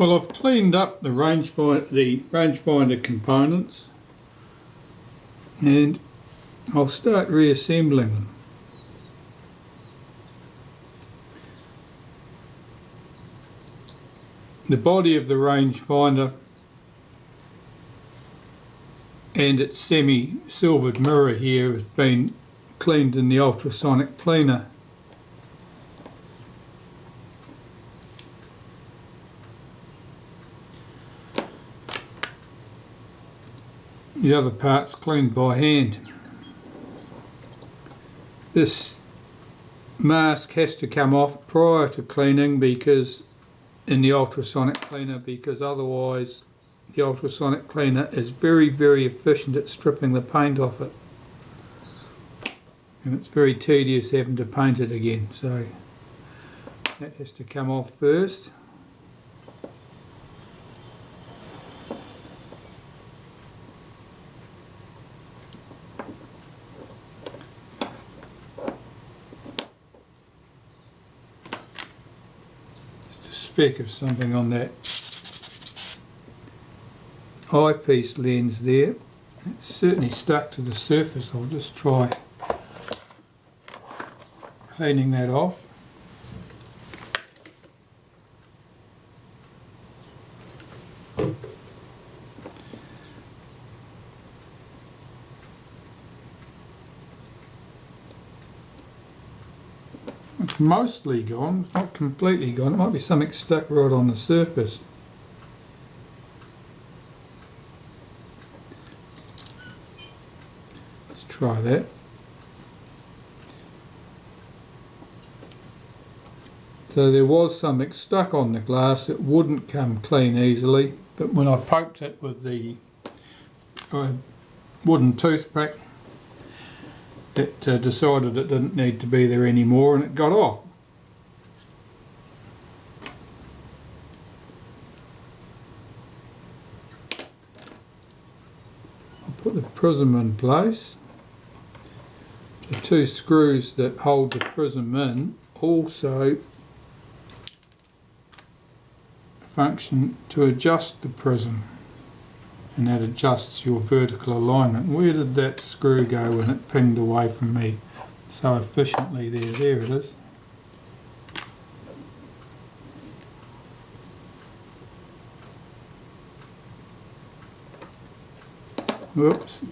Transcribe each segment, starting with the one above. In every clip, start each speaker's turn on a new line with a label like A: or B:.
A: Well, I've cleaned up the rangefinder components and I'll start reassembling them. The body of the rangefinder and its semi-silvered mirror here has been cleaned in the ultrasonic cleaner. The other part's cleaned by hand. This mask has to come off prior to cleaning because in the ultrasonic cleaner, because otherwise the ultrasonic cleaner is very efficient at stripping the paint off it, and it's very tedious having to paint it again, so that has to come off first. Speck of something on that eyepiece lens there. It's certainly stuck to the surface. I'll just try cleaning that off. It's mostly gone, it's not completely gone. It might be something stuck right on the surface. Let's try that. So there was something stuck on the glass. It wouldn't come clean easily, but when I poked it with the wooden toothpick, it decided it didn't need to be there anymore and it got off. I'll put the prism in place. The two screws that hold the prism in also function to adjust the prism, and that adjusts your vertical alignment. Where did that screw go when it pinged away from me so efficiently there? There it is. Whoops.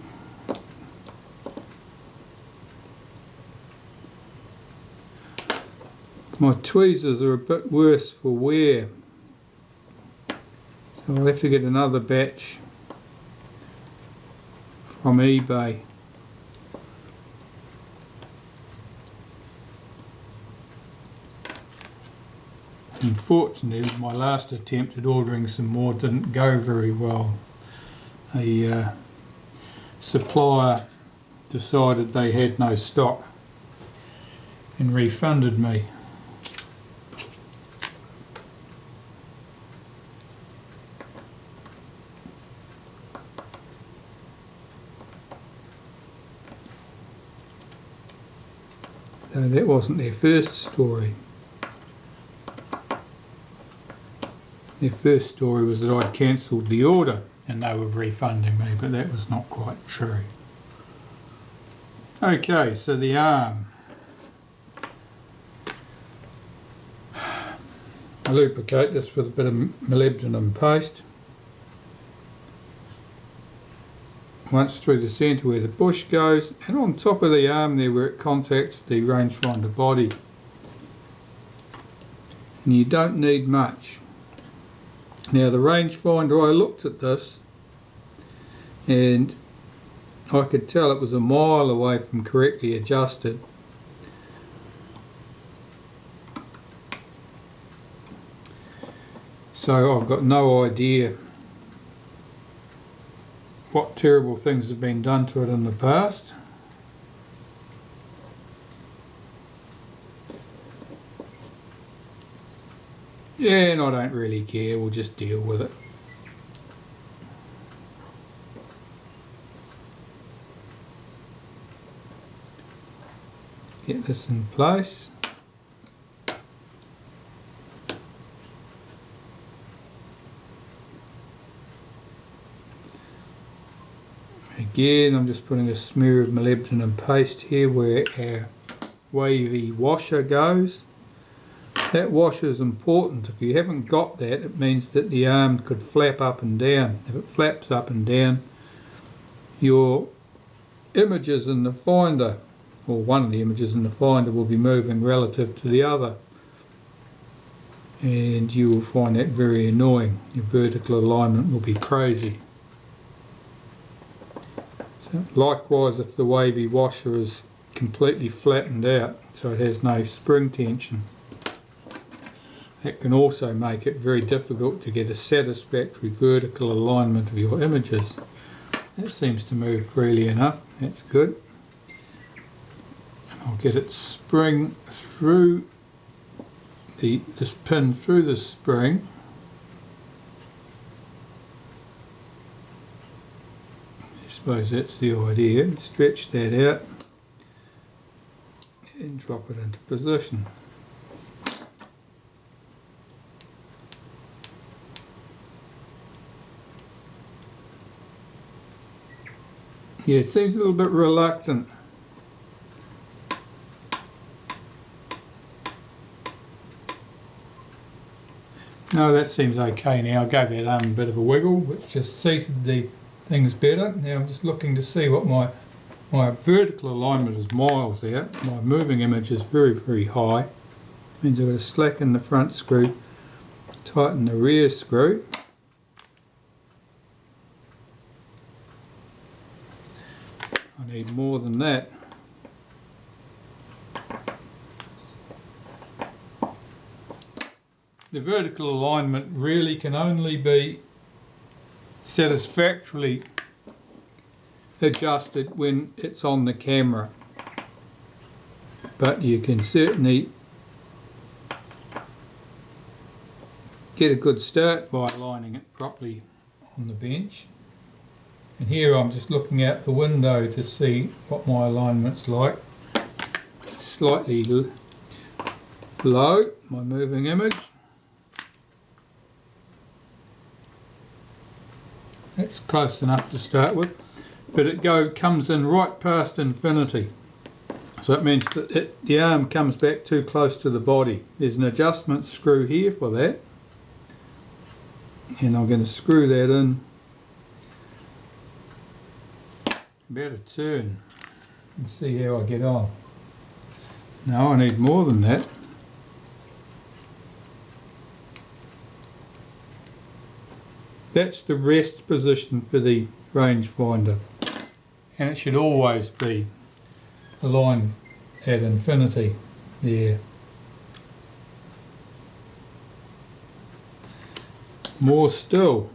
A: My tweezers are a bit worse for wear, so I'll have to get another batch from eBay. Unfortunately, my last attempt at ordering some more didn't go very well. A supplier decided they had no stock and refunded me. So that wasn't their first story. Their first story was that I'd cancelled the order and they were refunding me, but that was not quite true. Okay, so the arm. I lubricate this with a bit of molybdenum paste. Once through the centre where the bush goes, and on top of the arm there where it contacts the rangefinder body. And you don't need much. Now the rangefinder, I looked at this and I could tell it was a mile away from correctly adjusted. So I've got no idea what terrible things have been done to it in the past. Yeah, and I don't really care, we'll just deal with it. Get this in place. Again, I'm just putting a smear of molybdenum paste here where our wavy washer goes. That washer is important. If you haven't got that, it means that the arm could flap up and down. If it flaps up and down, your images in the finder, or one of the images in the finder, will be moving relative to the other. And you will find that very annoying. Your vertical alignment will be crazy. So likewise, if the wavy washer is completely flattened out, so it has no spring tension, that can also make it very difficult to get a satisfactory vertical alignment of your images. That seems to move freely enough, that's good. And I'll get it spring through this pin through the spring. I suppose that's the idea. Stretch that out and drop it into position. Yeah, it seems a little bit reluctant. No, that seems okay now. I gave that arm a bit of a wiggle, which just seated the things better. Now I'm just looking to see what my vertical alignment is miles out. My moving image is very, very high. Means I've got to slacken the front screw, tighten the rear screw. I need more than that. The vertical alignment really can only be satisfactorily adjusted when it's on the camera, but you can certainly get a good start by aligning it properly on the bench. And here I'm just looking out the window to see what my alignment's like. Slightly low, my moving image. That's close enough to start with, but it comes in right past infinity. So it means that the arm comes back too close to the body. There's an adjustment screw here for that, and I'm going to screw that in about a turn and see how I get on. No, I need more than that. That's the rest position for the rangefinder, and it should always be aligned at infinity there. More still.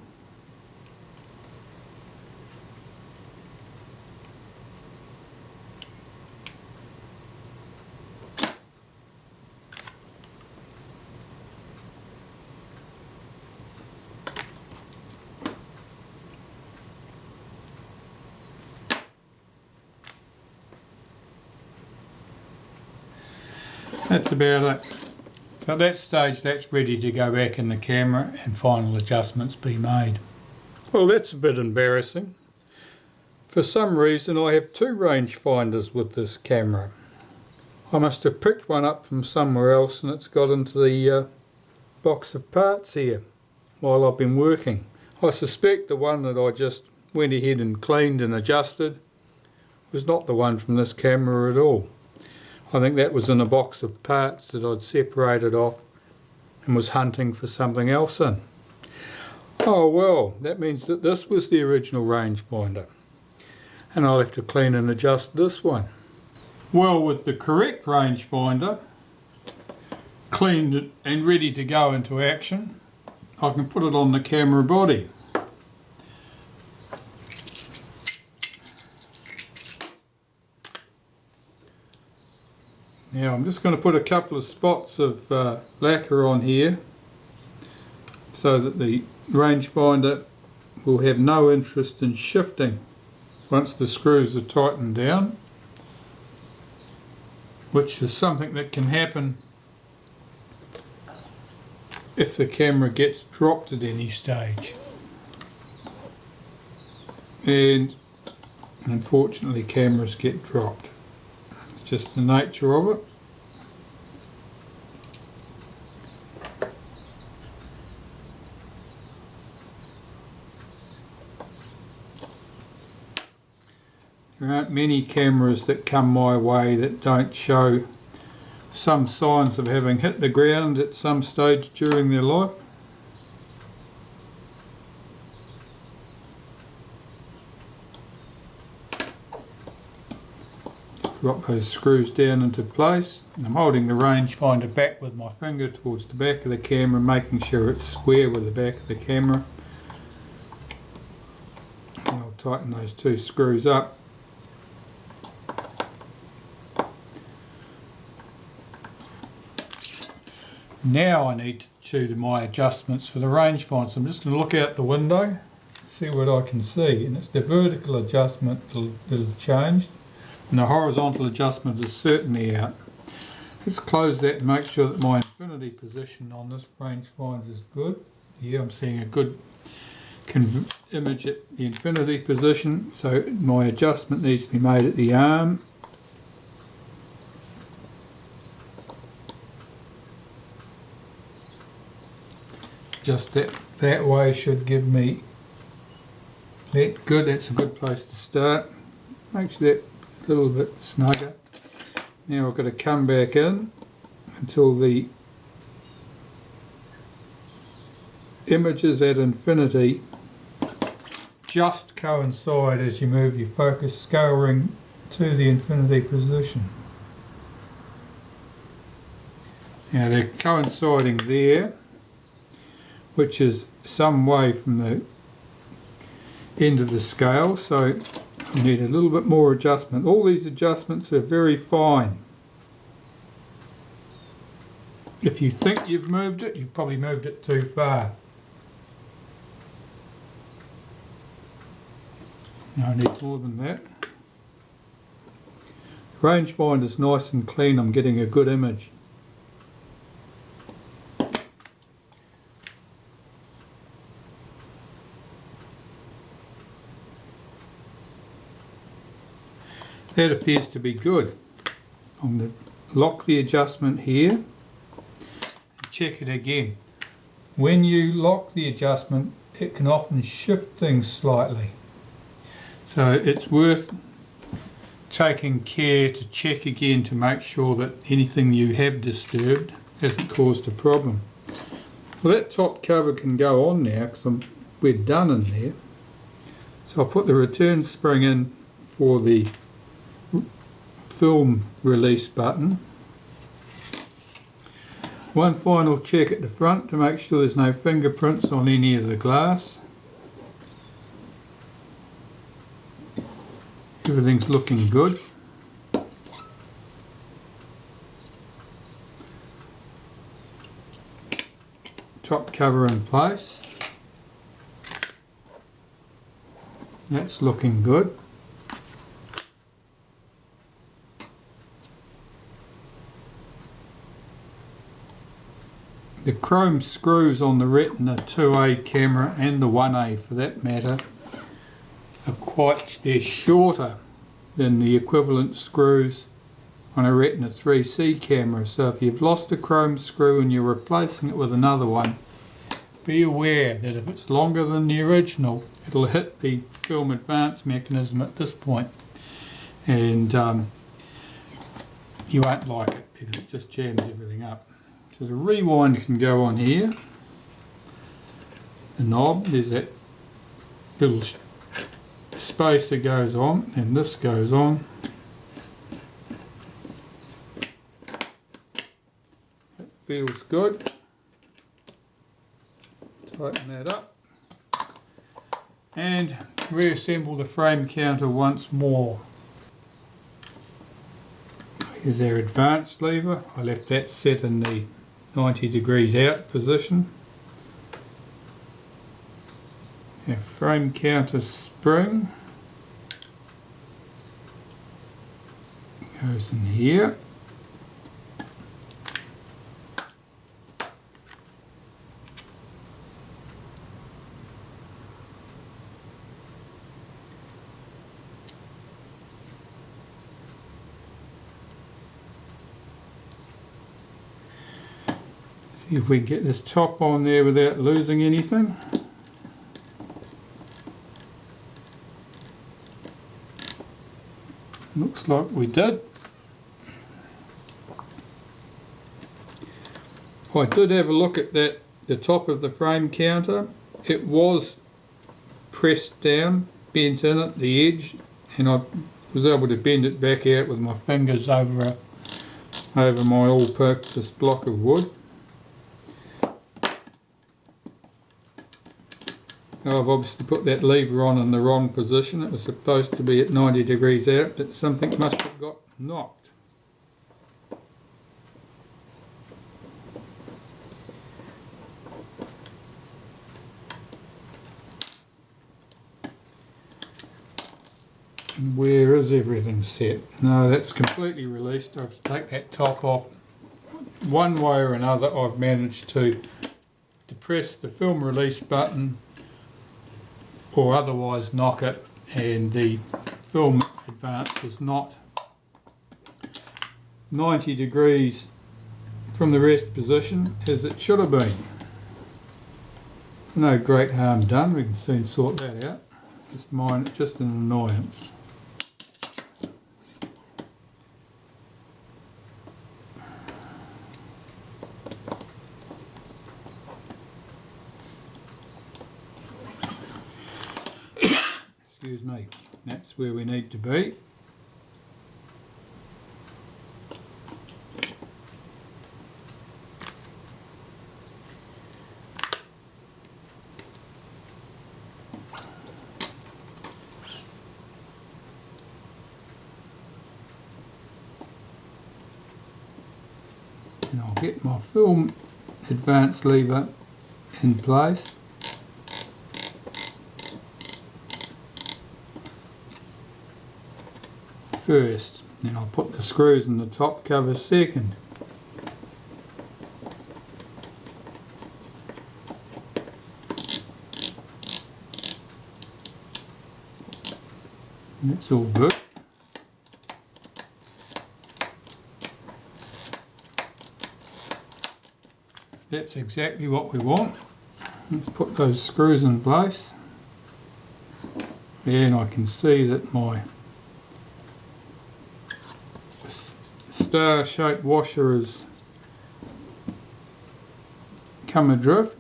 A: That's about it. So at that stage that's ready to go back in the camera and final adjustments be made. Well, that's a bit embarrassing. For some reason I have two rangefinders with this camera. I must have picked one up from somewhere else and it's got into the box of parts here while I've been working. I suspect the one that I just went ahead and cleaned and adjusted was not the one from this camera at all. I think that was in a box of parts that I'd separated off and was hunting for something else in. Oh well, that means that this was the original rangefinder, and I'll have to clean and adjust this one. Well, with the correct rangefinder cleaned and ready to go into action, I can put it on the camera body. Now I'm just going to put a couple of spots of lacquer on here so that the rangefinder will have no interest in shifting once the screws are tightened down, which is something that can happen if the camera gets dropped at any stage. And Unfortunately, cameras get dropped. It's just the nature of it. There aren't many cameras that come my way that don't show some signs of having hit the ground at some stage during their life. Drop those screws down into place. I'm holding the rangefinder back with my finger towards the back of the camera, making sure it's square with the back of the camera. And I'll tighten those two screws up. Now I need to do my adjustments for the rangefinder. So I'm just going to look out the window, see what I can see, and it's the vertical adjustment that'll change, and the horizontal adjustment is certainly out. Let's close that and make sure that my infinity position on this rangefinder is good. Yeah, I'm seeing a good image at the infinity position, so my adjustment needs to be made at the arm. Just that way should give me that good. That's a good place to start. Makes that a little bit snugger. Now I've got to come back in until the images at infinity just coincide as you move your focus scale ring to the infinity position. Now they're coinciding there, which is some way from the end of the scale, so I need a little bit more adjustment. All these adjustments are very fine. If you think you've moved it, you've probably moved it too far. No, I need more than that. The rangefinder is nice and clean. I'm getting a good image. That appears to be good. I'm going to lock the adjustment here and check it again. When you lock the adjustment, it can often shift things slightly. So it's worth taking care to check again to make sure that anything you have disturbed hasn't caused a problem. Well, that top cover can go on now because we're done in there. So I'll put the return spring in for the film release button. One final check at the front to make sure there's no fingerprints on any of the glass. Everything's looking good. Top cover in place. That's looking good. The chrome screws on the Retina IIa camera, and the 1A for that matter, they're shorter than the equivalent screws on a Retina 3C camera. So if you've lost a chrome screw and you're replacing it with another one, be aware that if it's longer than the original, it'll hit the film advance mechanism at this point, and you won't like it because it just jams everything up. So the rewind can go on here. The knob, there's that little space that goes on, and this goes on. That feels good. Tighten that up. And reassemble the frame counter once more. Here's our advanced lever. I left that set in the 90 degrees out position. Our frame counter spring goes in here. See if we can get this top on there without losing anything. Looks like we did. I did have a look at that, the top of the frame counter. It was pressed down, bent in at the edge, and I was able to bend it back out with my fingers over my all-purpose block of wood. Now I've obviously put that lever on in the wrong position. It was supposed to be at 90 degrees out, but something must have got knocked. And where is everything set? No, that's completely released. I have to take that top off. One way or another I've managed to depress the film release button or otherwise knock it, and the film advance is not 90 degrees from the rest position as it should have been. No great harm done, we can soon sort that out. Just an annoyance. Excuse me, that's where we need to be. And I'll get my film advance lever in place. First, then I'll put the screws in the top cover second. And that's all good. That's exactly what we want. Let's put those screws in place. And I can see that my star-shaped washer has come adrift.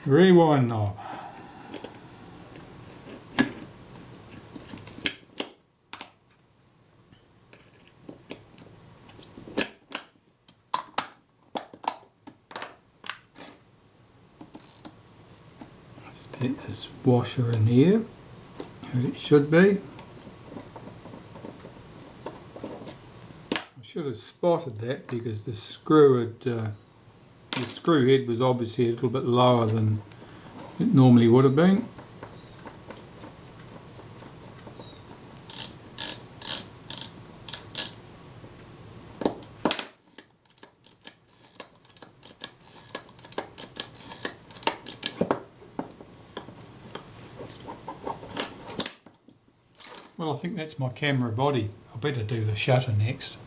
A: Rewind knob. Get this washer in here, as it should be. I should have spotted that because the screw head was obviously a little bit lower than it normally would have been. Well, I think that's my camera body. I better do the shutter next.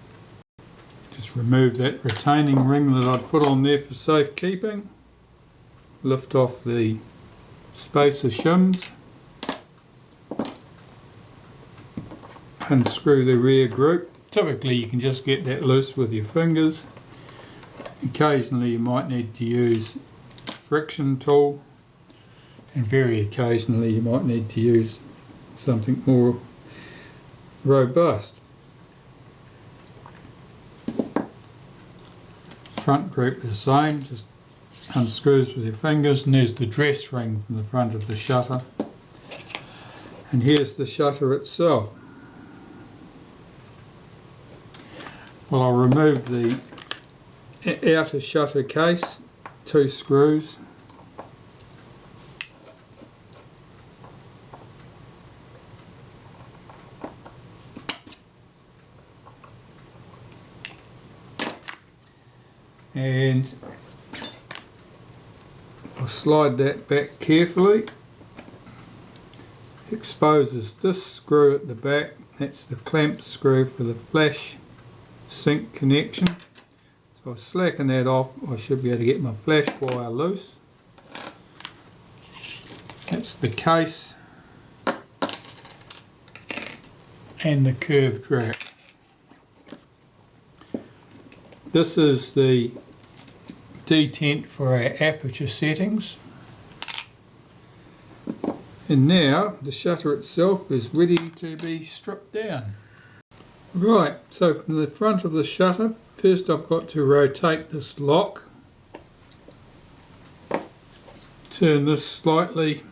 A: Just remove that retaining ring that I'd put on there for safekeeping. Lift off the spacer shims. Unscrew the rear group. Typically you can just get that loose with your fingers. Occasionally you might need to use a friction tool, and very occasionally you might need to use something more robust. Front group is the same, just unscrews with your fingers, and there's the dress ring from the front of the shutter, and here's the shutter itself. Well, I'll remove the outer shutter case, 2 screws. and I'll slide that back carefully. Exposes this screw at the back. That's the clamp screw for the flash sync connection. So I'll slacken that off. I should be able to get my flash wire loose. That's the case and the curved rack. This is the detent for our aperture settings. And now the shutter itself is ready to be stripped down. Right, so from the front of the shutter, first I've got to rotate this lock. Turn this slightly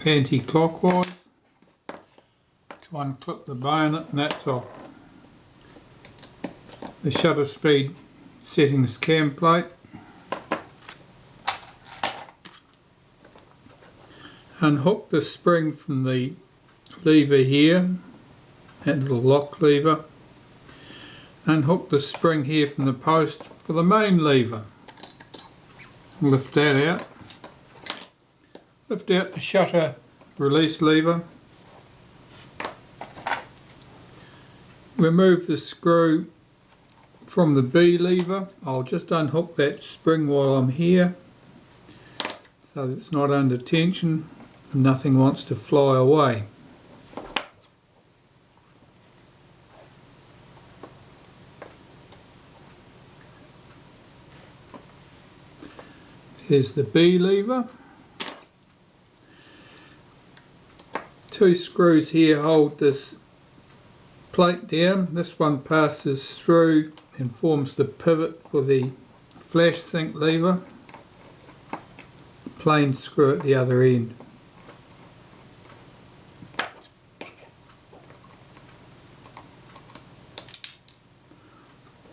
A: anti-clockwise to unclip the bayonet, and that's off. The shutter speed settings cam plate. Unhook the spring from the lever here, that little lock lever. Unhook the spring here from the post for the main lever. Lift that out. Lift out the shutter release lever. Remove the screw from the B lever. I'll just unhook that spring while I'm here so that it's not under tension. Nothing wants to fly away. Here's the B lever. Two screws here hold this plate down. This one passes through and forms the pivot for the flash sync lever. Plain screw at the other end.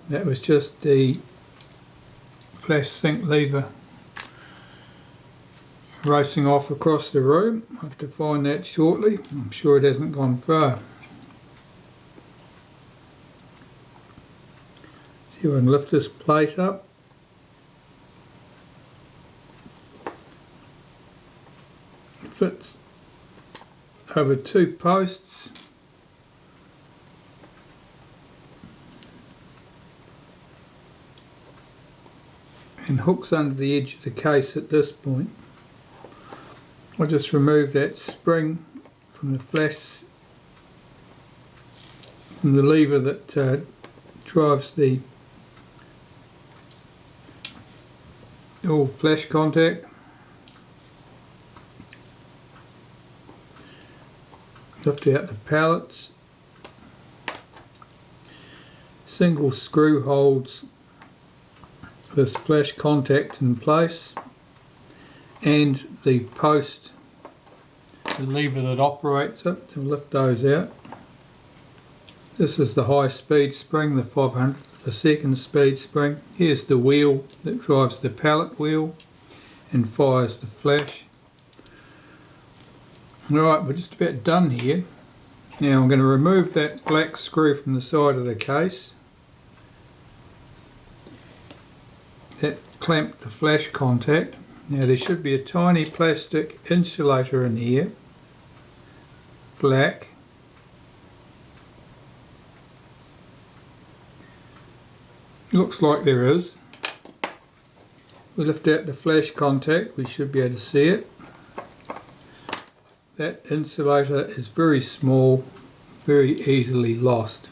A: That was just the flash sync lever racing off across the room. I'll have to find that shortly. I'm sure it hasn't gone far. See if I can lift this plate up. It fits over two posts. And hooks under the edge of the case at this point. I'll just remove that spring from the flash, from the lever that drives the flash contact. Lift out the pallets. Single screw holds this flash contact in place, and the post, the lever that operates it, to lift those out. This is the high speed spring, the 500th of a second speed spring. Here's the wheel that drives the pallet wheel and fires the flash. Alright, we're just about done here. Now I'm going to remove that black screw from the side of the case. That clamped the flash contact. Now there should be a tiny plastic insulator in here, black. Looks like there is. We lift out the flash contact, we should be able to see it. That insulator is very small, very easily lost.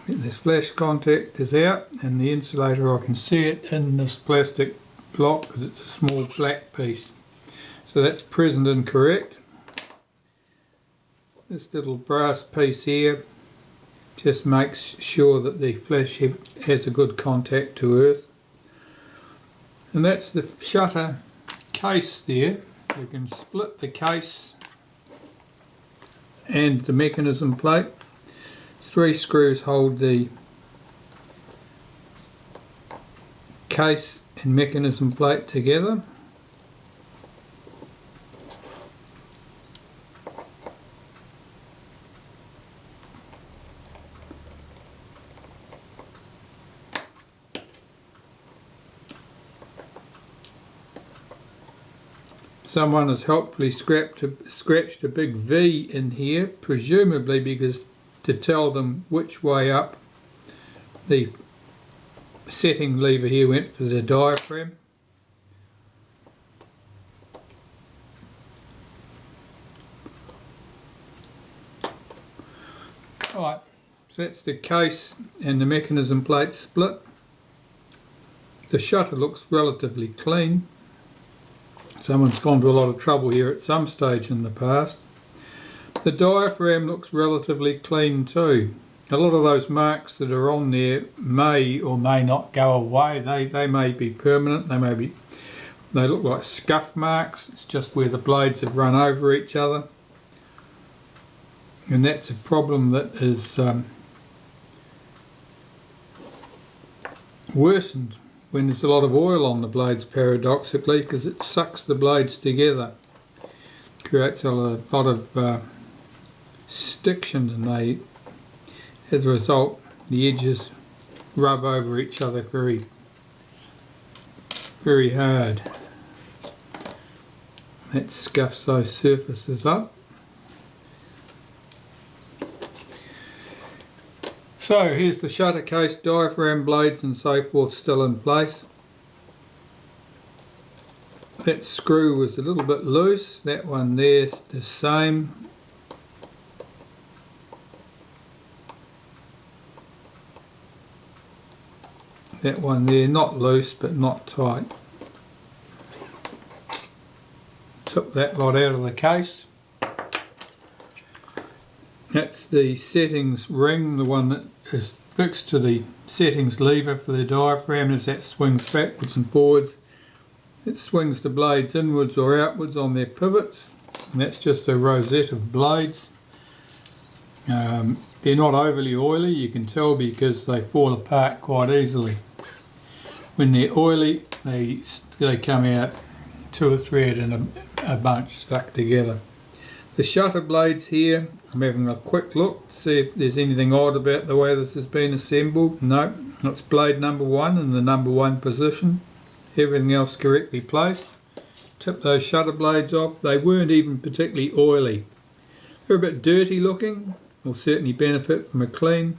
A: This flash contact is out, and the insulator, I can see it in this plastic block because it's a small black piece. So that's present and correct. This little brass piece here just makes sure that the flash has a good contact to earth. And that's the shutter case there. You can split the case and the mechanism plate. Three screws hold the case and mechanism plate together. someone has helpfully scratched a big V in here, presumably because to tell them which way up the setting lever here went for the diaphragm. Alright, so that's the case and the mechanism plate split. The shutter looks relatively clean. Someone's gone to a lot of trouble here at some stage in the past. The diaphragm looks relatively clean too. A lot of those marks that are on there may or may not go away. They may be permanent. They look like scuff marks. It's just where the blades have run over each other. And that's a problem that is worsened when there's a lot of oil on the blades, paradoxically, because it sucks the blades together. Creates a lot of stiction, and as a result, the edges rub over each other very, very hard. That scuffs those surfaces up. So here's the shutter case, diaphragm, blades and so forth still in place. That screw was a little bit loose, that one there's the same. That one there, not loose but not tight. Took that lot out of the case. That's the settings ring, the one that is fixed to the settings lever for the diaphragm. As that swings backwards and forwards, it swings the blades inwards or outwards on their pivots. And that's just a rosette of blades. They're not overly oily, you can tell, because they fall apart quite easily. When they're oily, they come out two or three in a bunch stuck together. The shutter blades here, I'm having a quick look to see if there's anything odd about the way this has been assembled. No, it's blade number 1 in the number 1 position. Everything else correctly placed. Tip those shutter blades off. They weren't even particularly oily. They're a bit dirty looking, will certainly benefit from a clean,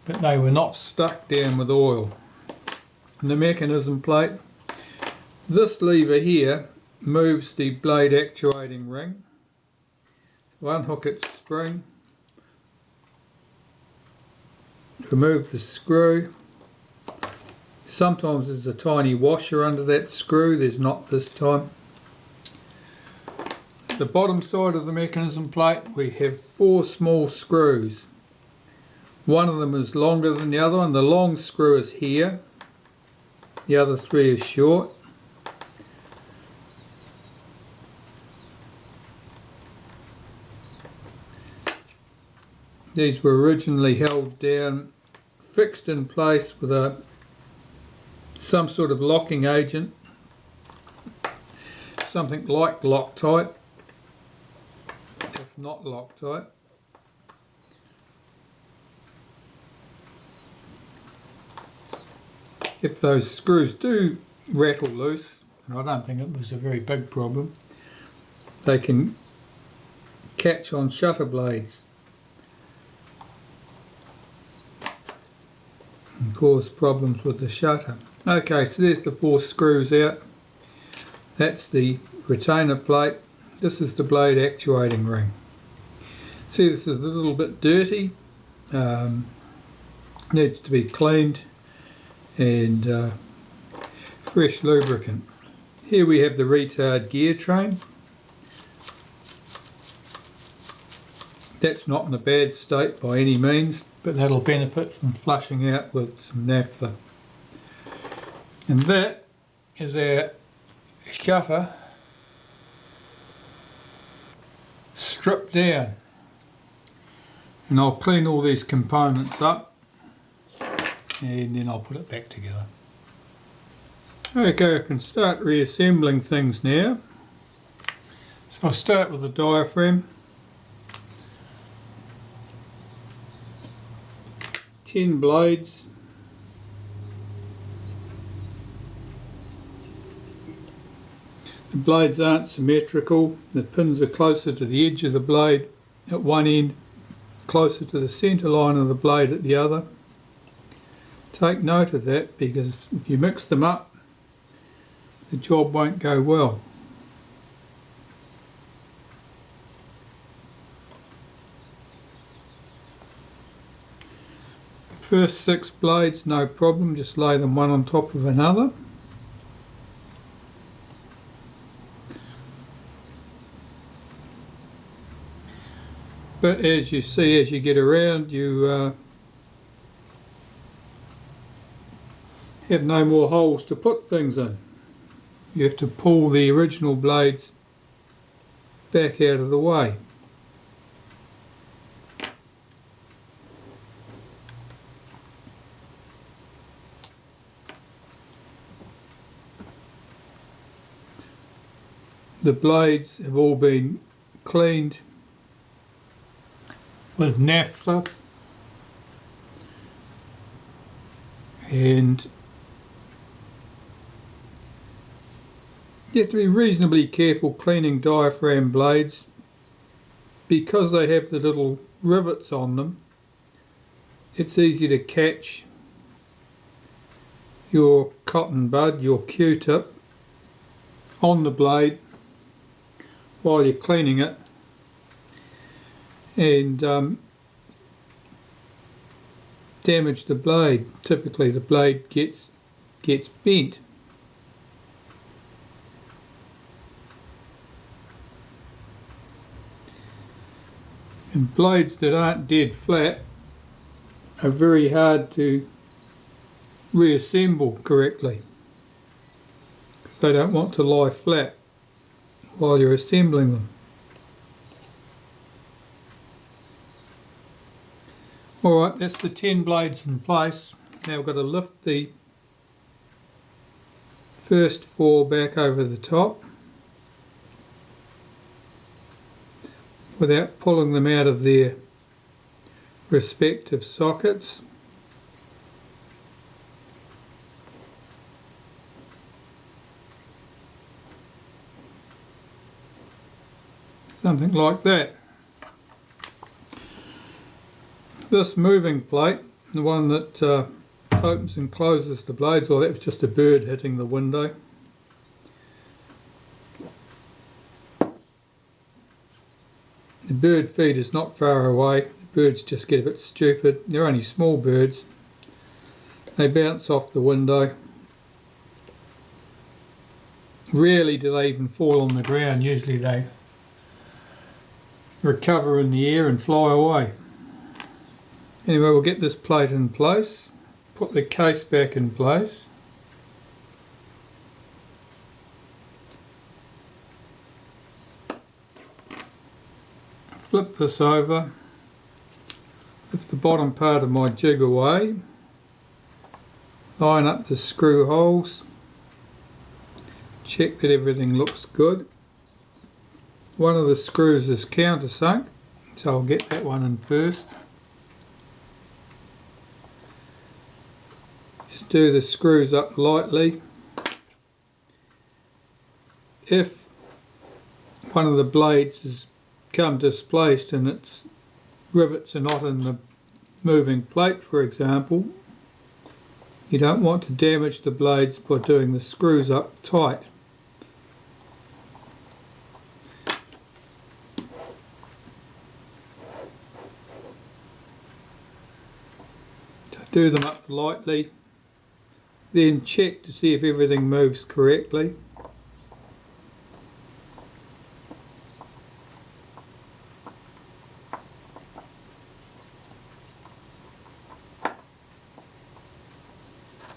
A: but they were not stuck down with oil. And the mechanism plate, this lever here moves the blade actuating ring. Unhook its spring, remove the screw. Sometimes there's a tiny washer under that screw, there's not this time. The bottom side of the mechanism plate, we have 4 small screws. One of them is longer than the other one. The long screw is here, the other 3 are short. These were originally held down, fixed in place with some sort of locking agent, something like Loctite, if not Loctite. If those screws do rattle loose, and I don't think it was a very big problem, they can catch on shutter blades and cause problems with the shutter. Okay, so there's the 4 screws out. That's the retainer plate. This is the blade actuating ring. See, this is a little bit dirty. Needs to be cleaned and fresh lubricant. Here we have the retard gear train. That's not in a bad state by any means, but that'll benefit from flushing out with some naphtha. And that is our shutter stripped down. And I'll clean all these components up and then I'll put it back together. Okay, I can start reassembling things now. So I'll start with the diaphragm. 10 blades. The blades aren't symmetrical. The pins are closer to the edge of the blade at one end, closer to the centre line of the blade at the other. Take note of that, because if you mix them up, the job won't go well. First 6 blades, no problem, just lay them one on top of another. But as you see, as you get around, you have no more holes to put things in. You have to pull the original blades back out of the way. The blades have all been cleaned with Naphtha, and you have to be reasonably careful cleaning diaphragm blades because they have the little rivets on them. It's easy to catch your cotton bud, your Q-tip, on the blade while you're cleaning it, and damage the blade. Typically the blade gets bent. And blades that aren't dead flat are very hard to reassemble correctly, because they don't want to lie flat while you're assembling them. Alright, that's the 10 blades in place. Now we've got to lift the first 4 back over the top without pulling them out of their respective sockets. Something like that. This moving plate, the one that opens and closes the blades, well, that was just a bird hitting the window. The bird feed is not far away. The birds just get a bit stupid. They're only small birds. They bounce off the window. Rarely do they even fall on the ground. Usually they recover in the air and fly away. Anyway, we'll get this plate in place, put the case back in place. Flip this over, lift the bottom part of my jig away, line up the screw holes, check that everything looks good. One of the screws is countersunk, so I'll get that one in first. Just do the screws up lightly. If one of the blades has come displaced and its rivets are not in the moving plate, for example, you don't want to damage the blades by doing the screws up tight. Do them up lightly, then check to see if everything moves correctly.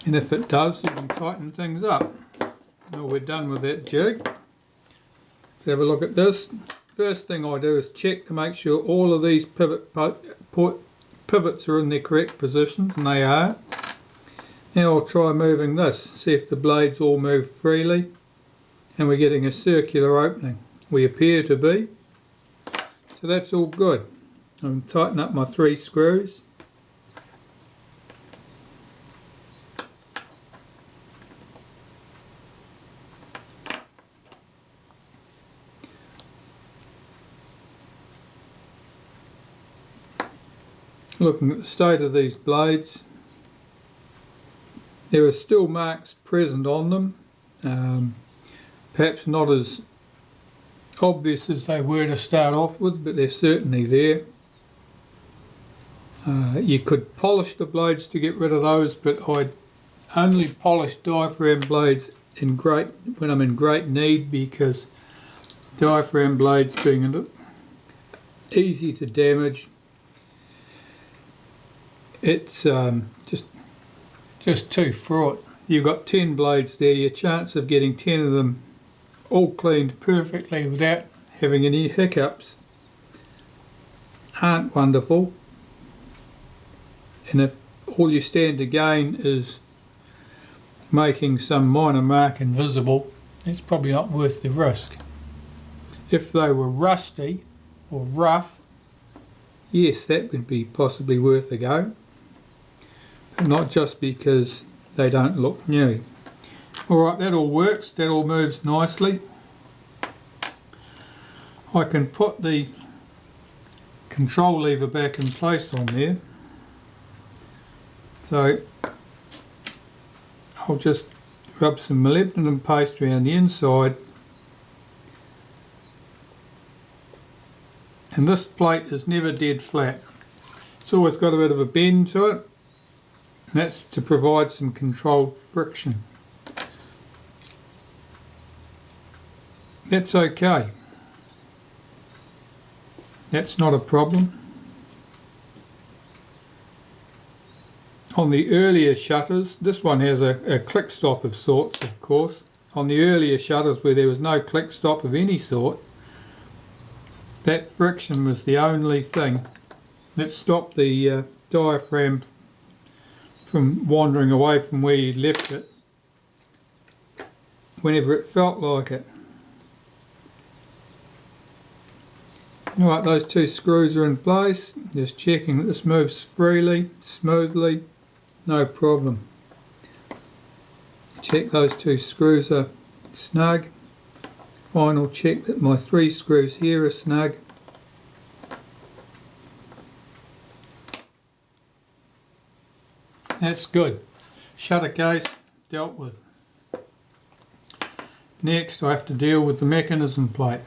A: And if it does, you can tighten things up. Well, we're done with that jig. Let's have a look at this. First thing I do is check to make sure all of these pivots are in their correct positions, and they are. Now I'll try moving this, see if the blades all move freely and we're getting a circular opening. We appear to be, so that's all good. I'm tightening up my 3 screws. looking at the state of these blades, there are still marks present on them, perhaps not as obvious as they were to start off with, but they're certainly there. You could polish the blades to get rid of those, but I only polish diaphragm blades when I'm in great need, because diaphragm blades being easy to damage, it's just too fraught. You've got 10 blades there, your chance of getting 10 of them all cleaned perfectly without having any hiccups aren't wonderful. And if all you stand to gain is making some minor mark invisible, it's probably not worth the risk. If they were rusty or rough, yes, that would be possibly worth a go, but not just because they don't look new. Alright, that all works, that all moves nicely. I can put the control lever back in place on there. So I'll just rub some molybdenum paste around the inside, and this plate is never dead flat. It's always got a bit of a bend to it, and that's to provide some controlled friction. That's okay. That's not a problem. On the earlier shutters, this one has a click stop of sorts, of course. On the earlier shutters where there was no click stop of any sort, that friction was the only thing that stopped the diaphragm from wandering away from where you left it whenever it felt like it. Alright, those two screws are in place. Just checking that this moves freely, smoothly. No problem. Check those two screws are snug. Final check that my 3 screws here are snug. That's good. Shutter case dealt with. Next I have to deal with the mechanism plate.